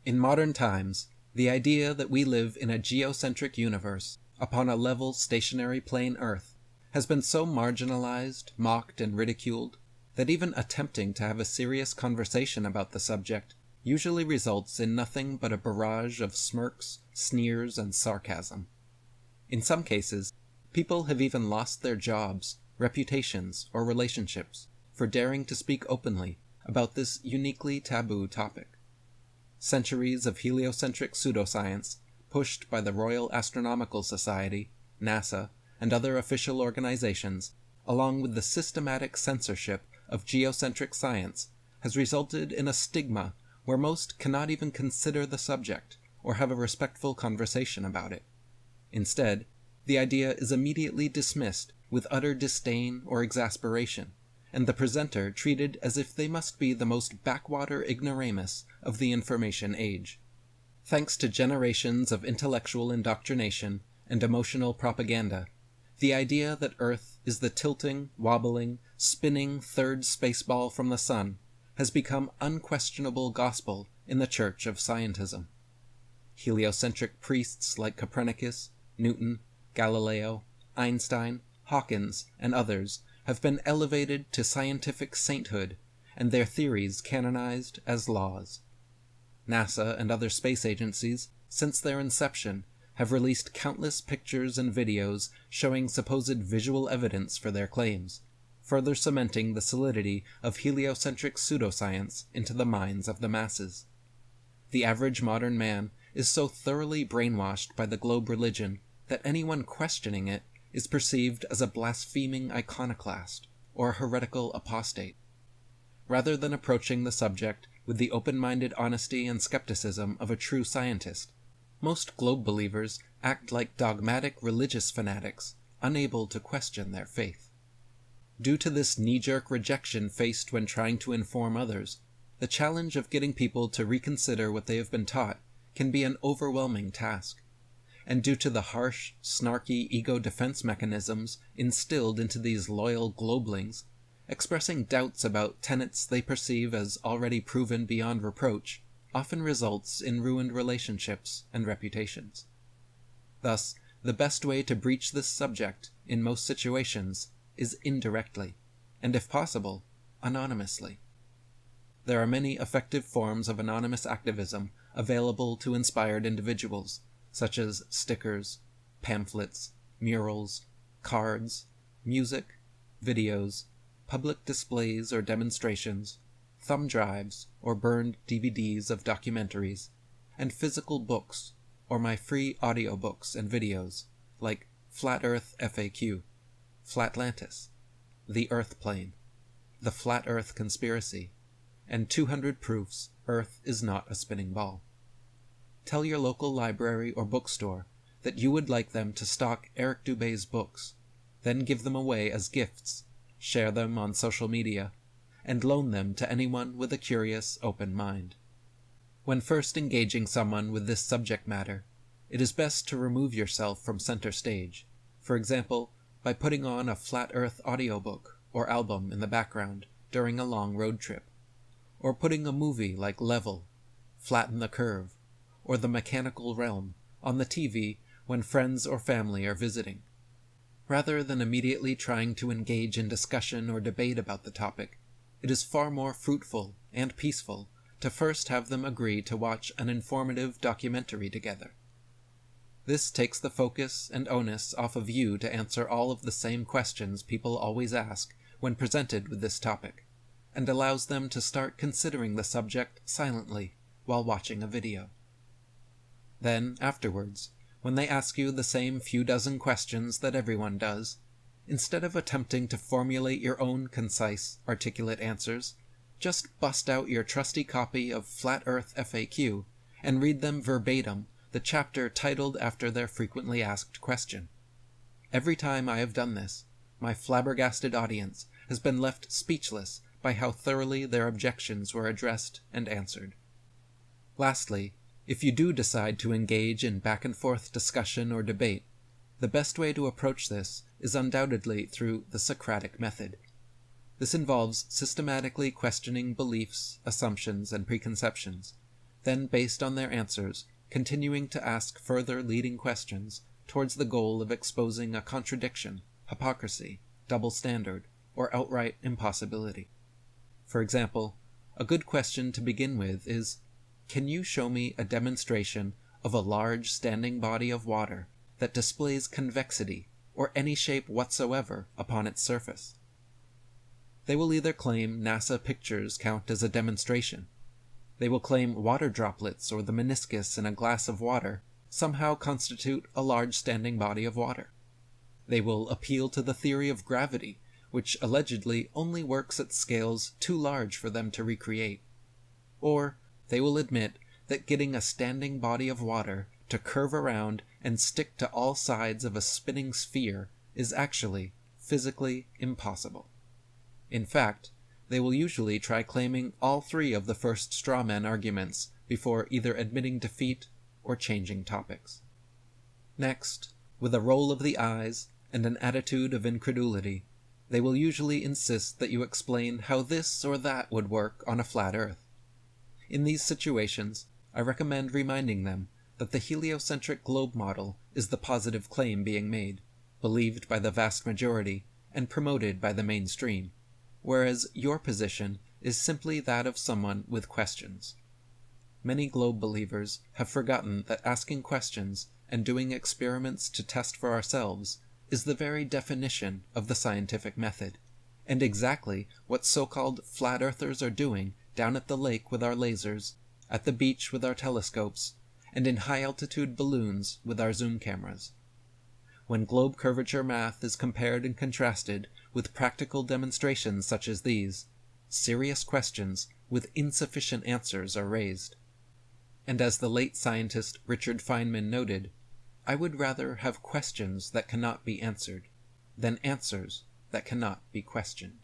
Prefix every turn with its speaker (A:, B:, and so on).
A: In modern times, the idea that we live in a geocentric universe upon a level stationary plane Earth has been so marginalized, mocked, and ridiculed that even attempting to have a serious conversation about the subject usually results in nothing but a barrage of smirks, sneers, and sarcasm. In some cases, people have even lost their jobs, reputations, or relationships for daring to speak openly about this uniquely taboo topic. Centuries of heliocentric pseudoscience, pushed by the Royal Astronomical Society, NASA, and other official organizations, along with the systematic censorship of geocentric science, has resulted in a stigma where most cannot even consider the subject or have a respectful conversation about it. Instead, the idea is immediately dismissed with utter disdain or exasperation, and the presenter treated as if they must be the most backwater ignoramus of the information age. Thanks to generations of intellectual indoctrination and emotional propaganda, the idea that Earth is the tilting, wobbling, spinning third spaceball from the sun has become unquestionable gospel in the Church of Scientism. Heliocentric priests like Copernicus, Newton, Galileo, Einstein, Hawkins, and others have been elevated to scientific sainthood and their theories canonized as laws. NASA and other space agencies, since their inception, have released countless pictures and videos showing supposed visual evidence for their claims, further cementing the solidity of heliocentric pseudoscience into the minds of the masses. The average modern man is so thoroughly brainwashed by the globe religion that anyone questioning it is perceived as a blaspheming iconoclast or a heretical apostate. Rather than approaching the subject with the open-minded honesty and skepticism of a true scientist, most globe believers act like dogmatic religious fanatics, unable to question their faith. Due to this knee-jerk rejection faced when trying to inform others, the challenge of getting people to reconsider what they have been taught can be an overwhelming task. And due to the harsh, snarky ego defense mechanisms instilled into these loyal globelings, expressing doubts about tenets they perceive as already proven beyond reproach often results in ruined relationships and reputations. Thus, the best way to breach this subject, in most situations, is indirectly, and if possible, anonymously. There are many effective forms of anonymous activism available to inspired individuals, such as stickers, pamphlets, murals, cards, music, videos, public displays or demonstrations, thumb drives or burned DVDs of documentaries, and physical books or my free audiobooks and videos like Flat Earth FAQ, Flatlantis, The Earth Plane, The Flat Earth Conspiracy, and 200 Proofs Earth is Not a Spinning Ball. Tell your local library or bookstore that you would like them to stock Eric Dubé's books, then give them away as gifts, share them on social media, and loan them to anyone with a curious, open mind. When first engaging someone with this subject matter, it is best to remove yourself from center stage, for example, by putting on a Flat Earth audiobook or album in the background during a long road trip, or putting a movie like Level, Flatten the Curve, or The Mechanical Realm on the TV when friends or family are visiting. Rather than immediately trying to engage in discussion or debate about the topic, it is far more fruitful and peaceful to first have them agree to watch an informative documentary together. This takes the focus and onus off of you to answer all of the same questions people always ask when presented with this topic, and allows them to start considering the subject silently while watching a video. Then, afterwards, when they ask you the same few dozen questions that everyone does, instead of attempting to formulate your own concise, articulate answers, just bust out your trusty copy of Flat Earth FAQ and read them verbatim the chapter titled after their frequently asked question. Every time I have done this, my flabbergasted audience has been left speechless by how thoroughly their objections were addressed and answered. Lastly, if you do decide to engage in back-and-forth discussion or debate, the best way to approach this is undoubtedly through the Socratic method. This involves systematically questioning beliefs, assumptions, and preconceptions, then based on their answers, continuing to ask further leading questions towards the goal of exposing a contradiction, hypocrisy, double standard, or outright impossibility. For example, a good question to begin with is, can you show me a demonstration of a large standing body of water that displays convexity or any shape whatsoever upon its surface? They will either claim NASA pictures count as a demonstration. They will claim water droplets or the meniscus in a glass of water somehow constitute a large standing body of water. They will appeal to the theory of gravity, which allegedly only works at scales too large for them to recreate. Or they will admit that getting a standing body of water to curve around and stick to all sides of a spinning sphere is actually physically impossible. In fact, they will usually try claiming all three of the first straw man arguments before either admitting defeat or changing topics. Next, with a roll of the eyes and an attitude of incredulity, they will usually insist that you explain how this or that would work on a flat Earth. In these situations, I recommend reminding them that the heliocentric globe model is the positive claim being made, believed by the vast majority, and promoted by the mainstream, whereas your position is simply that of someone with questions. Many globe believers have forgotten that asking questions and doing experiments to test for ourselves is the very definition of the scientific method, and exactly what so-called flat earthers are doing down at the lake with our lasers, at the beach with our telescopes, and in high-altitude balloons with our zoom cameras. When globe curvature math is compared and contrasted with practical demonstrations such as these, serious questions with insufficient answers are raised. And as the late scientist Richard Feynman noted, I would rather have questions that cannot be answered than answers that cannot be questioned.